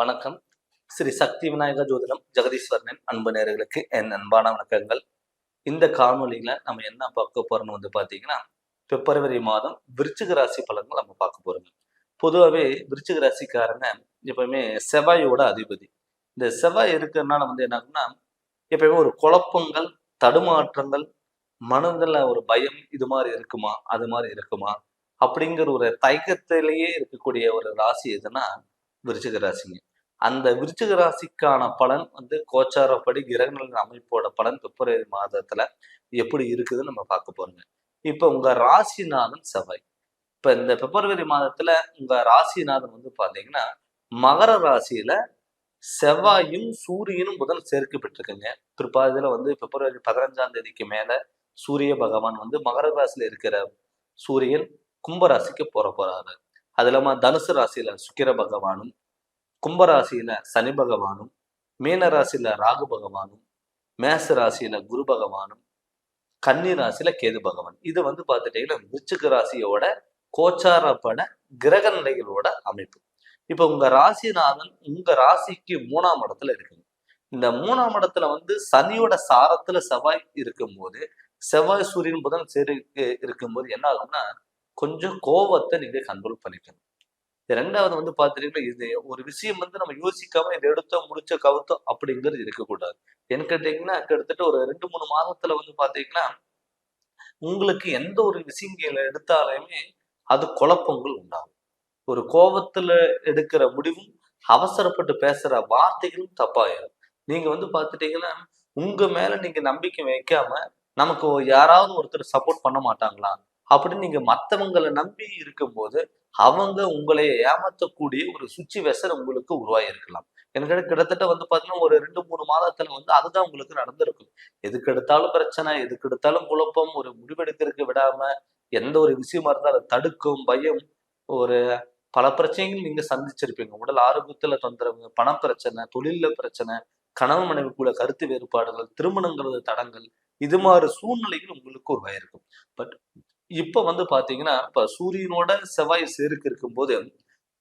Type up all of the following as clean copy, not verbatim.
வணக்கம். ஸ்ரீ சக்தி விநாயகர் ஜோதிடம் ஜெகதீஸ்வரனின் அன்பு நேயர்களுக்கு என் அன்பான வணக்கங்கள். இந்த காணொலியில நம்ம என்ன பார்க்க போறோம்னு பார்த்தீங்கன்னா, பிப்ரவரி மாதம் விருச்சிக ராசி பலன்கள் நம்ம பார்க்க போறோங்க. பொதுவாகவே விருச்சிக ராசிக்காரங்க எப்பவுமே செவ்வாயோட அதிபதி. இந்த செவ்வாய் இருக்கிறதுனால என்ன ஆகும்னா, எப்பயுமே ஒரு குழப்பங்கள், தடுமாற்றங்கள், மனதில் ஒரு பயம், இது மாதிரி இருக்குமா, அது மாதிரி இருக்குமா அப்படிங்கிற ஒரு தயக்கத்திலேயே இருக்கக்கூடிய ஒரு ராசி எதுனா விருச்சிக ராசிங்க. அந்த விருச்சிக ராசிக்கான பலன் கோச்சாரப்படி கிரகங்களின் அமைப்போட பலன் பிப்ரவரி மாதத்துல எப்படி இருக்குதுன்னு நம்ம பார்க்க போறோங்க. இப்ப உங்க ராசிநாதன் செவ்வாய். இப்ப இந்த பிப்ரவரி மாதத்துல உங்க ராசிநாதன் பாத்தீங்கன்னா மகர ராசியில செவ்வாயும் சூரியனும் புதன் சேர்க்கை பெற்றிருக்குங்க. பிற்பாதியில பிப்ரவரி 15ஆம் தேதிக்கு மேல சூரிய பகவான் மகர ராசியில இருக்கிற சூரியன் கும்பராசிக்கு போறாரு. அது இல்லாம தனுசு ராசியில சுக்கிர பகவானும், கும்பராசியில சனி பகவானும், மீன ராசியில ராகு பகவானும், மேச ராசியில குரு பகவானும், கன்னி ராசியில கேது பகவான். இது பார்த்துட்டீங்கன்னா விருச்சிக ராசியோட கோச்சாரப்பட கிரக நிலைகளோட அமைப்பு. இப்ப உங்க ராசிநாதன் உங்க ராசிக்கு 3ஆம் இடத்துல இருக்குங்க. இந்த 3ஆம் இடத்துல சனியோட சாரத்துல செவ்வாய் இருக்கும்போது, செவ்வாய் சூரியன் புதன் இருக்கும்போது என்ன ஆகும்னா, கொஞ்சம் கோபத்தை நீங்க கண்ட்ரோல் பண்ணிக்கணும். ரெண்டாவது பாத்துட்டீங்கன்னா, இது ஒரு விஷயம் நம்ம யோசிக்காம இதை எடுத்தோம் முடிச்ச கவுத்தோம் அப்படிங்கிறது இருக்கக்கூடாது. என்ன கேட்டீங்கன்னா, கிட்டத்தட்ட ஒரு 2-3 மாதத்துல பாத்தீங்கன்னா, உங்களுக்கு எந்த ஒரு விஷயங்களை எடுத்தாலுமே அது குழப்பங்கள் உண்டாகும். ஒரு கோபத்துல எடுக்கிற முடிவும், அவசரப்பட்டு பேசுற வார்த்தைகளும் தப்பாயிரும். நீங்க பாத்துட்டீங்கன்னா, உங்க மேல நீங்க நம்பிக்கை வைக்காம நமக்கு யாராவது ஒருத்தர் சப்போர்ட் பண்ண மாட்டாங்களா அப்படின்னு நீங்க மத்தவங்களை நம்பி இருக்கும்போது அவங்க உங்களை ஏமாற்றக்கூடிய ஒரு சுச்சுவேஷன் உங்களுக்கு உருவாகி இருக்கலாம். எனக்கு கிட்டத்தட்ட பாத்தீங்கன்னா ஒரு 2-3 மாதத்துல அதுதான் உங்களுக்கு நடந்திருக்கும். எதுக்கு எடுத்தாலும் பிரச்சனை, எதுக்கு எடுத்தாலும் குழப்பம், ஒரு முடிவெடுக்கிறதுக்கு விடாம எந்த ஒரு விஷயமா இருந்தாலும் தடுக்கும் பயம், ஒரு பல பிரச்சனைகள் நீங்க சந்திச்சிருப்பீங்க. உடல் ஆரோக்கியத்துல தொந்தரவு, பணப்பிரச்சனை, தொழில பிரச்சனை, கணவன் மனைவிக்குள்ள கருத்து வேறுபாடுகள், திருமணங்கிறது தடங்கள், இது மாதிரி சூழ்நிலைகள் உங்களுக்கு உருவாயிருக்கும். பட் இப்ப பாத்தீங்கன்னா, இப்ப சூரியனோட செவ்வாய் சேர்க்கை இருக்கும்போது,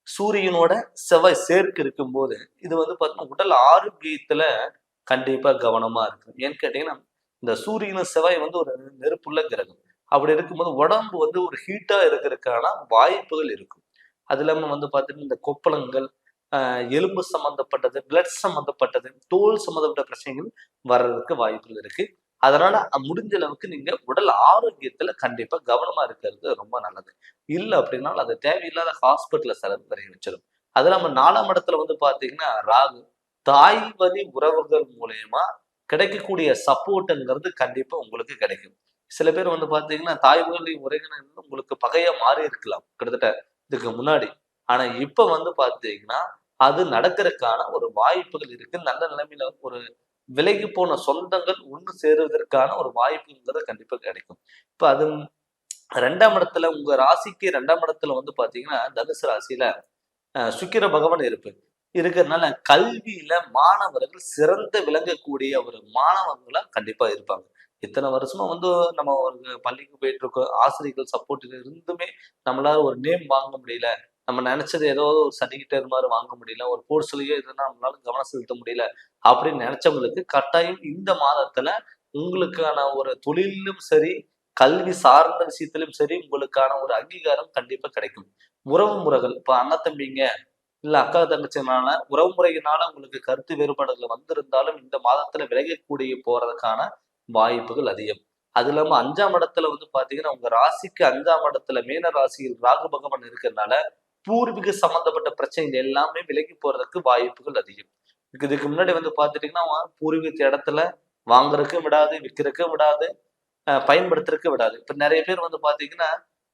சூரியனோட செவ்வாய் சேர்க்கை இருக்கும்போது இது பாத்தீங்கன்னா உடல் ஆரோக்கியத்துல கண்டிப்பா கவனமா இருக்கு. ஏன்னு கேட்டீங்கன்னா, இந்த சூரியனும் செவ்வாய் ஒரு நெருப்புள்ள கிரகம். அப்படி இருக்கும்போது உடம்பு ஒரு ஹீட்டா இருக்கிறதுக்கான வாய்ப்புகள் இருக்கும். அது இல்லாம பாத்தீங்கன்னா, இந்த கொப்பளங்கள், எலும்பு சம்பந்தப்பட்டது, பிளட் சம்பந்தப்பட்டது, தோல் சம்பந்தப்பட்ட பிரச்சனைகள் வர்றதுக்கு வாய்ப்புகள் இருக்கு. அதனால முடிஞ்ச அளவுக்கு நீங்க உடல் ஆரோக்கியத்துல கண்டிப்பா கவனமா இருக்கிறது ரொம்ப நல்லது. இல்ல அப்படின்னா அது தேவையில்லாத ஹாஸ்பிட்டல்ல செலவு வரைய வச்சிடும். அது இல்லாம 4ஆம் இடத்துல பாத்தீங்கன்னா ராகு, தாய் வழி உறவுகள் மூலியமா கிடைக்கக்கூடிய சப்போர்ட்ங்கிறது கண்டிப்பா உங்களுக்கு கிடைக்கும். சில பேர் பாத்தீங்கன்னா தாய் வழி உறவினர் உங்களுக்கு பகையா மாறி இருக்கலாம் கிட்டத்தட்ட இதுக்கு முன்னாடி. ஆனா இப்ப பாத்தீங்கன்னா அது நடக்கிறதுக்கான ஒரு வாய்ப்புகள் இருக்கு. நல்ல நிலைமையில ஒரு விலகி போன சொந்தங்கள் ஒன்று சேருவதற்கான ஒரு வாய்ப்புங்கிறது கண்டிப்பா கிடைக்கும். இப்ப அது 2ஆம் இடத்துல உங்க ராசிக்கு 2ஆம் இடத்துல பாத்தீங்கன்னா தனுசு ராசியில சுக்கிர பகவான் இருக்கிறதுனால கல்வியில மாணவர்கள் சிறந்த விளங்கக்கூடிய ஒரு மாணவர்களா கண்டிப்பா இருப்பாங்க. இத்தனை வருஷமா நம்ம ஒரு பள்ளிக்கு போயிட்டு இருக்கோம், ஆசிரியர்கள் சப்போர்ட் இருந்துமே நம்மளால ஒரு நேம் வாங்க முடியல, நம்ம நினைச்சது ஏதோ ஒரு சர்டிபிகேட் மாதிரி வாங்க முடியல, ஒரு கோர்ஸ்லயோ எதுனா நம்மளால கவனம் செலுத்த முடியல அப்படின்னு நினைச்சவங்களுக்கு கட்டாயம் இந்த மாதத்துல உங்களுக்கான ஒரு தொழிலும் சரி, கல்வி சார்ந்த விஷயத்திலும் சரி உங்களுக்கான ஒரு அங்கீகாரம் கண்டிப்பா கிடைக்கும். உறவு முறைகள், இப்ப அண்ணன் தம்பிங்க இல்ல அக்கா தங்கச்சினால உறவு முறையினால உங்களுக்கு கருத்து வேறுபாடுகள் வந்திருந்தாலும் இந்த மாதத்துல விலகக்கூடிய போறதுக்கான வாய்ப்புகள் அதிகம். அது இல்லாம 5ஆம் இடத்துல பாத்தீங்கன்னா உங்க ராசிக்கு 5ஆம் இடத்துல மீன ராசியில் ராகு பகவான் இருக்கிறதுனால பூர்வீக சம்பந்தப்பட்ட பிரச்சனைகள் எல்லாமே விலகி போறதுக்கு வாய்ப்புகள் அதிகம். இதுக்கு முன்னாடி பாத்துட்டீங்கன்னா பூர்வீக இடத்துல வாங்குறதுக்கும் விடாது, விற்கிறதுக்கும் விடாது, பயன்படுத்துறதுக்கு விடாது. இப்ப நிறைய பேர் பாத்தீங்கன்னா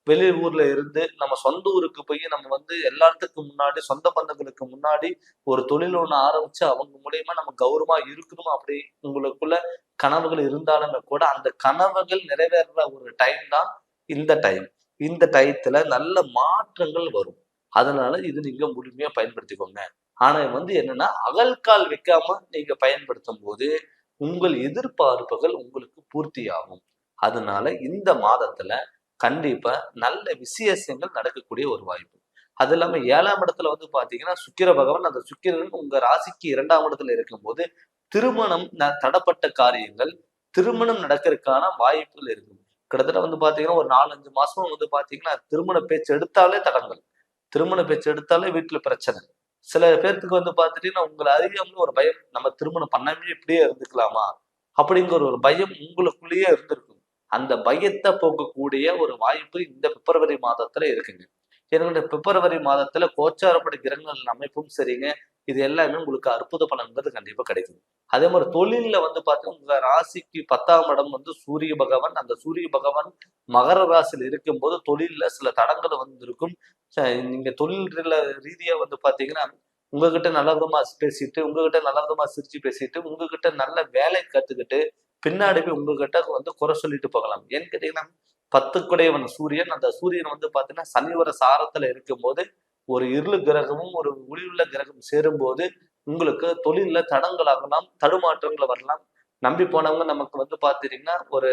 வெளி ஊர்ல இருந்து நம்ம சொந்த ஊருக்கு போய் நம்ம எல்லாத்துக்கும் முன்னாடி சொந்த பந்தங்களுக்கு முன்னாடி ஒரு தொழில் ஒண்ணு ஆரம்பிச்சு அவங்க மூலியமா நம்ம கௌரவமா இருக்கணும் அப்படி உங்களுக்குள்ள கனவுகள் இருந்தாலுமே கூட அந்த கனவுகள் நிறைவேற ஒரு டைம் தான் இந்த டைம். இந்த டயத்துல நல்ல மாற்றங்கள் வரும். அதனால இது நீங்க முழுமையா பயன்படுத்திக்கோங்க. ஆனா என்னன்னா அகல்கால் வைக்காம நீங்க பயன்படுத்தும் போது உங்கள் எதிர்பார்ப்புகள் உங்களுக்கு பூர்த்தியாகும். அதனால இந்த மாதத்துல கண்டிப்பா நல்ல விசேஷங்கள் நடக்கக்கூடிய ஒரு வாய்ப்பு. அது இல்லாம 7ஆம் இடத்துல வந்து பாத்தீங்கன்னா சுக்கிர பகவான், அந்த சுக்கிரன் உங்க ராசிக்கு 2ஆம் இடத்துல இருக்கும்போது திருமணம் தடப்பட்ட காரியங்கள், திருமணம் நடக்கிறதுக்கான வாய்ப்புகள் இருக்கு. கிட்டத்தட்ட வந்து பாத்தீங்கன்னா ஒரு 4, 5 மாசம் வந்து பாத்தீங்கன்னா திருமண பேச்சு எடுத்தாலே தடங்கள். திருமண பேச்சு எடுத்தாலே வீட்டுல பிரச்சனை. சில பேர்த்துக்கு வந்து பாத்துட்டீங்கன்னா உங்களை அறியாமலே ஒரு பயம், நம்ம திருமணம் பண்ணாமயே இப்படியே இருந்துக்கலாமா அப்படிங்கிற ஒரு பயம் உங்களுக்குள்ளேயே இருந்திருக்கும். அந்த பயத்தை போக்கக்கூடிய ஒரு வாய்ப்பு இந்த பிப்ரவரி மாதத்துல இருக்குங்க. ஏன்னா பிப்ரவரி மாதத்துல கோச்சாரப்படி கிரகங்கள் அமைப்பும் சரிங்க, இது எல்லாமே உங்களுக்கு அற்புத பலன்கிறது கண்டிப்பா கிடைக்கும். அதே மாதிரி தொழில்ல வந்து பாத்தீங்கன்னா உங்க ராசிக்கு 10ஆம் இடம் வந்து சூரிய பகவான். அந்த சூரிய பகவான் மகர ராசியில் இருக்கும்போது தொழில்ல சில தடங்கள் வந்து இருக்கும். நீங்க தொழில் ரீதியா வந்து பாத்தீங்கன்னா உங்ககிட்ட நல்ல விதமா பேசிட்டு, உங்ககிட்ட நல்ல விதமா சிரிச்சு பேசிட்டு, உங்ககிட்ட நல்ல வேலை கத்துக்கிட்டு, பின்னாடி போய் உங்ககிட்ட வந்து குறை சொல்லிட்டு போகலாம். ஏன்னு கேட்டீங்கன்னா 10 குடையவன் சூரியன். அந்த சூரியன் வந்து பாத்தீங்கன்னா சனிவர சாரத்துல இருக்கும்போது ஒரு இருளு கிரகமும் ஒரு ஒளியுள்ள கிரகம் சேரும்போது உங்களுக்கு தொழில்ல தடங்கள் ஆகலாம், தடுமாற்றங்கள் வரலாம். நம்பி போனவங்க நமக்கு வந்து பாத்தீங்கன்னா ஒரு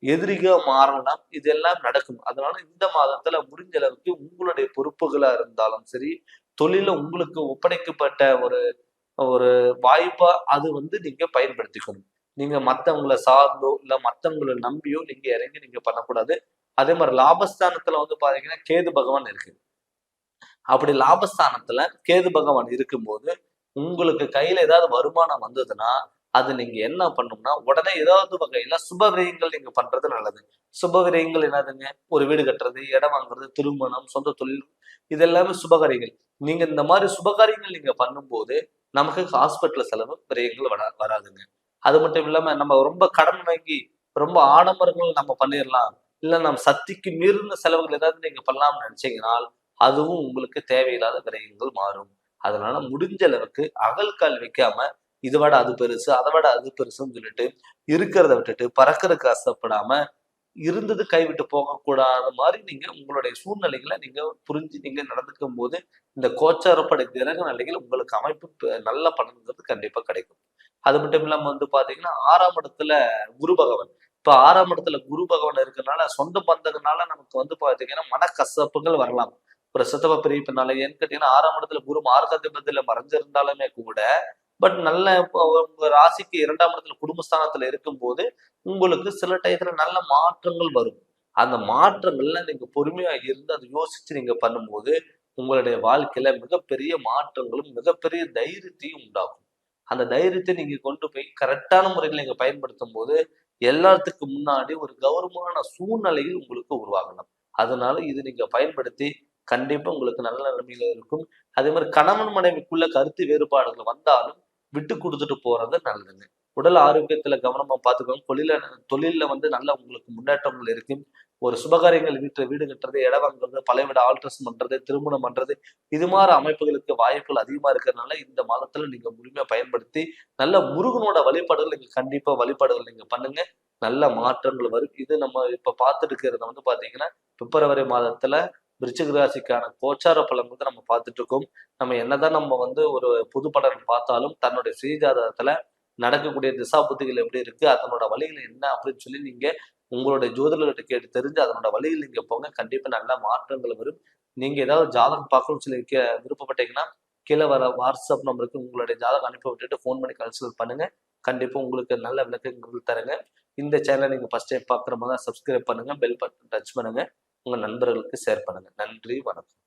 எதிரிగా மாறலாம். இதெல்லாம் நடக்கும். அதனால இந்த மாதத்துல முடிஞ்ச அளவுக்கு உங்களுடைய பொறுப்புகளா இருந்தாலும் சரி, தொழில்ல உங்களுக்கு ஒப்படைக்கப்பட்ட ஒரு ஒரு வாய்ப்பா அது வந்து நீங்க பயன்படுத்திக்கணும். நீங்க மத்தவங்கள சார்ந்தோ, இல்ல மத்தவங்கள நம்பியோ நீங்க இறங்கி நீங்க பண்ணக்கூடாது. அதே மாதிரி லாபஸ்தானத்துல வந்து பாத்தீங்கன்னா கேது பகவான் இருக்கு. அப்படி லாபஸ்தானத்துல கேது பகவான் இருக்கும்போது உங்களுக்கு கையில ஏதாவது வருமானம் வந்ததுன்னா அது நீங்க என்ன பண்ணணும்னா உடனே ஏதாவது வகையில சுப விரயங்கள் நீங்க பண்றது நல்லது. சுப விரயங்கள் என்னதுங்க? ஒரு வீடு கட்டுறது, இடம் வாங்குறது, திருமணம், சொந்த தொழில், இது எல்லாமே சுபகாரியங்கள். நீங்க இந்த மாதிரி சுபகாரியங்கள் நீங்க பண்ணும்போது நமக்கு ஹாஸ்பிட்டல் செலவு விரயங்கள் வராதுங்க. அது மட்டும் இல்லாம நம்ம ரொம்ப கடன் வாங்கி ரொம்ப ஆடம்பரங்கள் நம்ம பண்ணிடலாம், இல்ல நம்ம சக்திக்கு மீறின செலவுகள் ஏதாவது நீங்க பண்ணலாம்னு நினைச்சீங்கன்னா அதுவும் உங்களுக்கு தேவையில்லாத விரயங்கள் மாறும். அதனால முடிஞ்ச அளவுக்கு அகல்கால் வைக்காம இதை விட அது பெருசு, அதை விட அது பெருசுன்னு சொல்லிட்டு இருக்கிறத விட்டுட்டு பறக்கிறதுக்கு ஆசைப்படாம இருந்தது கைவிட்டு போகக்கூடாத மாதிரி நீங்க உங்களுடைய சூழ்நிலைகளை நீங்க புரிஞ்சு நீங்க நடந்துக்கும் போது இந்த கோச்சாரப்படை கிரக நிலைகள் உங்களுக்கு அமைப்பு நல்ல பலன்கிறது கண்டிப்பா கிடைக்கும். அது மட்டும் இல்லாம வந்து பாத்தீங்கன்னா 6ஆம் இடத்துல குரு பகவான். இப்ப 6ஆம் இடத்துல குரு பகவான் இருக்கனால சொந்த பந்தங்கனால நமக்கு வந்து பாத்தீங்கன்னா மனக்கசப்புகள் வரலாம். ஒரு சித்தப்பா பெரியப்பனால ஏன்னு கேட்டீங்கன்னா 6ஆம் இடத்துல குரு மார்காதிபதியில மறைஞ்சிருந்தாலுமே கூட நல்ல இப்போ உங்க ராசிக்கு 2ஆம் இடத்துல குடும்பஸ்தானத்துல இருக்கும்போது உங்களுக்கு சில டயத்துல நல்ல மாற்றங்கள் வரும். அந்த மாற்றங்கள்ல நீங்க பொறுமையா இருந்து அதை யோசிச்சு நீங்க பண்ணும்போது உங்களுடைய வாழ்க்கையில மிகப்பெரிய மாற்றங்களும் மிகப்பெரிய தைரியத்தையும் உண்டாகும். அந்த தைரியத்தை நீங்க கொண்டு போய் கரெக்டான முறையில் நீங்க பயன்படுத்தும் போது எல்லாத்துக்கும் முன்னாடி ஒரு கௌரவமான சூழ்நிலையில் உங்களுக்கு உருவாகலாம். அதனால இது நீங்க பயன்படுத்தி கண்டிப்பா உங்களுக்கு நல்ல நிலைமையில இருக்கும். அதே மாதிரி கணவன் மனைவிக்குள்ள கருத்து வேறுபாடுகள் வந்தாலும் விட்டு கொடுத்துட்டு போறது நல்லதுங்க. உடல் ஆரோக்கியத்துல கவனமா பார்த்துக்கோங்க. தொழில்ல வந்து நல்ல உங்களுக்கு முன்னேற்றங்கள் இருக்கு. ஒரு சுபகாரியங்கள் வீடு கட்டுறது, இடம் வாங்குறது, பழைய வீடு ஆல்ட்ரேஷன் பண்றது, திருமணம் பண்றது, இது மாதிரி அமைப்புகளுக்கு வாய்ப்புகள் அதிகமா இருக்கிறதுனால இந்த மாதத்துல நீங்க முழுமையா பயன்படுத்தி நல்ல முருகனோட வழிபாடுகள் நீங்க கண்டிப்பா வழிபாடுகள் நீங்க பண்ணுங்க. நல்ல மாற்றங்கள் வரும். இது நம்ம இப்ப பார்த்துட்டு இருக்கிறது வந்து பாத்தீங்கன்னா பிப்ரவரி மாதத்துல விருச்சிக ராசிக்கான கோச்சார பலன் வந்து நம்ம பார்த்துட்டு இருக்கோம். நம்ம என்னதான் நம்ம வந்து ஒரு பொது பலன் பார்த்தாலும் தன்னுடைய சுயஜாதகத்துல நடக்கக்கூடிய திசா புத்திகள் எப்படி இருக்கு, அதனோட வழிகள் என்ன அப்படின்னு சொல்லி நீங்க உங்களுடைய ஜோதிடர்கிட்ட கேட்டு தெரிஞ்சு அதனோட வழியில் நீங்க போங்க. கண்டிப்பா நல்ல மாற்றங்கள் வரும். நீங்க ஏதாவது ஜாதகம் பார்க்கணும்னு சொல்லி விருப்பப்பட்டீங்கன்னா கீழே வர வாட்ஸ்அப் நம்பருக்கு உங்களுடைய ஜாதகம் அனுப்பி விட்டுட்டு ஃபோன் பண்ணி கன்சல்ட் பண்ணுங்க. கண்டிப்பா உங்களுக்கு நல்ல விளக்கங்கள் தருங்க. இந்த சேனலை நீங்க ஃபர்ஸ்ட் டைம் பார்க்குற மாதிரி சப்ஸ்கிரைப் பண்ணுங்க, பெல் பட்டன் டச் பண்ணுங்க, உங்க நண்பர்களுக்கு ஷேர் பண்ணுங்க. நன்றி, வணக்கம்.